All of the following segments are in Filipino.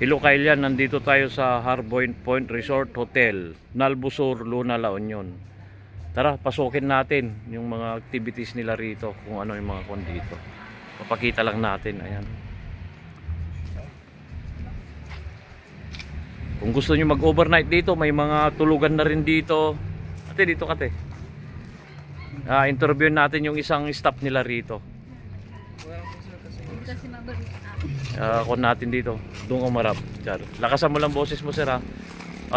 Hello Kailian, nandito tayo sa Harbor Point Resort Hotel, Nalbusor, Luna, La Union. Tara, pasukin natin yung mga activities nila rito, kung ano yung mga kon dito. Papakita lang natin, ayan. Kung gusto nyo mag-overnight dito, may mga tulugan na rin dito. Ate, dito kate. Interview natin yung isang staff nila rito. Kon natin dito. Doon umarap. Lakasan mo lang boses mo, sir, ha.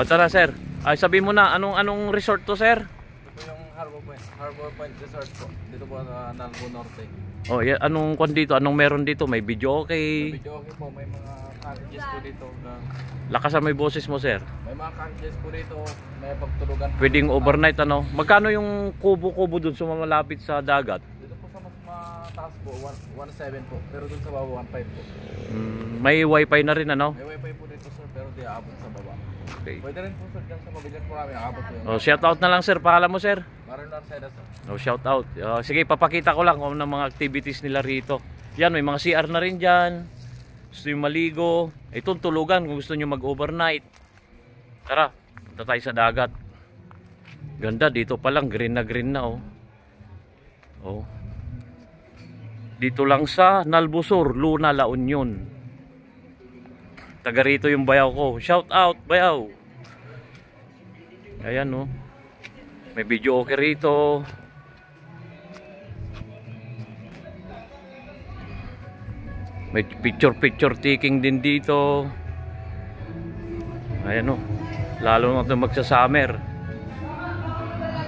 Tara, sir. Sabihin mo na, anong resort to, sir? Ito yung Harbor Point Resort po. Dito po sa Nalbo Norte. Yeah, anong kon dito? Anong meron dito? May video okay? May video okay po. May mga cottages po dito. Lakasan mo yung boses mo, sir. May mga cottages po dito. May pagtulugan po. Pwedeng overnight, ano? Magkano yung kubo-kubo dun sa malapit sa dagat? Dito po sa mas mataas po, 1.7 po. Pero dun sa baba, 1.5 po. May wifi na rin, ano? May wifi po dito, sir, pero di aabot sa baba. Okay. Pwede rin po, sir, dyan sa mabigat po kami. Aabot po yun. Shout out na lang, sir. Pangalan mo, sir? Marin Larseda, sir. Shout out. Sige, papakita ko lang kung ano mga activities nila rito. Yan, may mga CR na rin dyan. Gusto nyo maligo. Itong tulugan kung gusto nyo mag-overnight. Tara, punta tayo sa dagat. Ganda, dito pa lang. Green na, oh. Oh. Dito lang sa Nalbusor, Luna, La Union. Taga rito yung bayaw ko. Shout out, bayaw. Ayan, oh. May video okay rito. May picture taking din dito. Ayan, oh. Lalo na ito magsa-summer.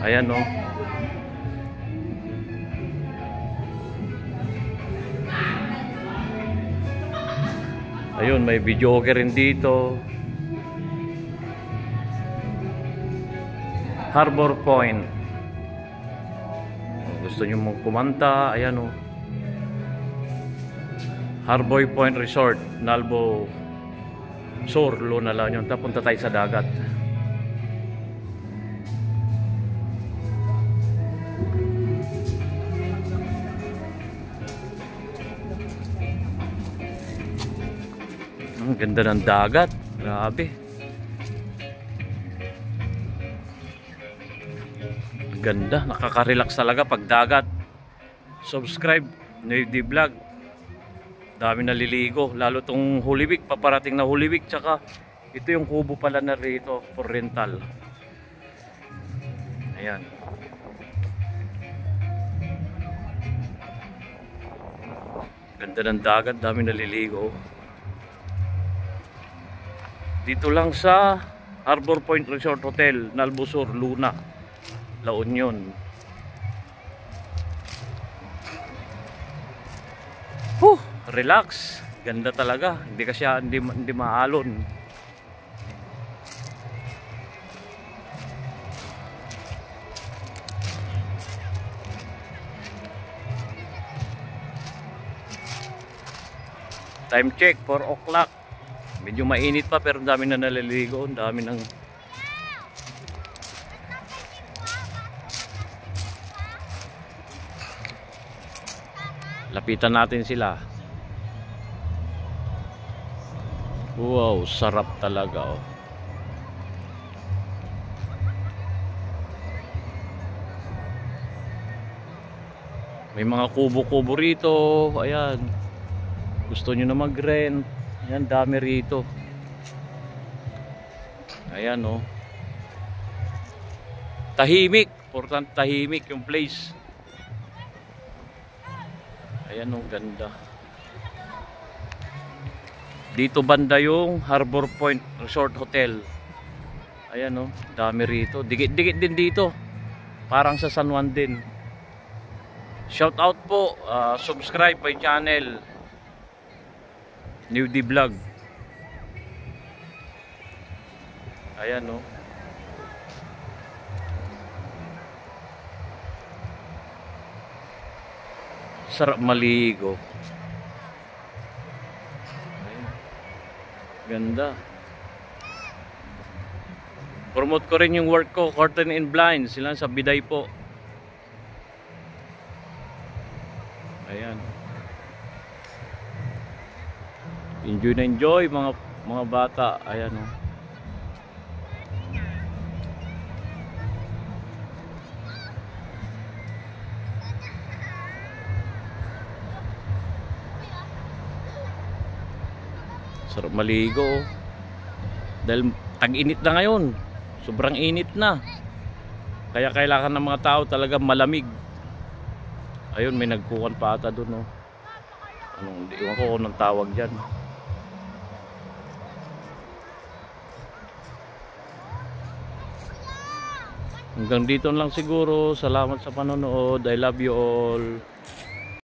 Ayan, oh. Ayun, may video okay rin dito. Harbor Point. Gusto nyo mong kumanta, ayan, oh. Harbor Point Resort, Nalbo Sur, Luna, La Union. Punta tayo sa dagat. Ang ganda ng dagat. Grabe. Ganda. Nakaka-relax talaga pag dagat. Subscribe. Navy Vlog. Dami naliligo. Lalo tong Holy Week. Paparating na Holy Week. Tsaka ito yung kubo pala na rito for rental. Ayan. Ganda ng dagat. Dami naliligo. Dito lang sa Harbor Point Resort Hotel, Nalbusor, Luna, La Union. Relax. Ganda talaga. Hindi kasi hindi maalon. Time check, 4 o'clock. Medyo mainit pa pero dami na naliligo, dami ng lapitan natin sila. Wow, sarap talaga, oh. May mga kubo-kubo rito, ayan. Gusto nyo na mag-rent. Ayan, dami rito. Ayan, oh. Tahimik. Important tahimik yung place. Ayan, oh, ganda. Dito banda yung Harbor Point Resort Hotel. Ayan, oh, dami rito. Dikit-dikit din dito. Parang sa San Juan din. Shout out po. Subscribe my channel. Navy Vlog. Ayan, no. Sarap maligo. Ayan. Ganda. Promote ko rin yung work ko, Curtain and Blinds. Sila sa Biday po. Ayan. Enjoy na enjoy mga Mga bata, ayan o. Sarap maligo oh. Dahil tag-init na ngayon. Sobrang init na. Kaya kailangan ng mga tao talaga malamig. Ayun, may nagkukan pa ata doon oh. Anong, di ko kung anong tawag dyan. Hanggang dito lang siguro. Salamat sa panonood. I love you all.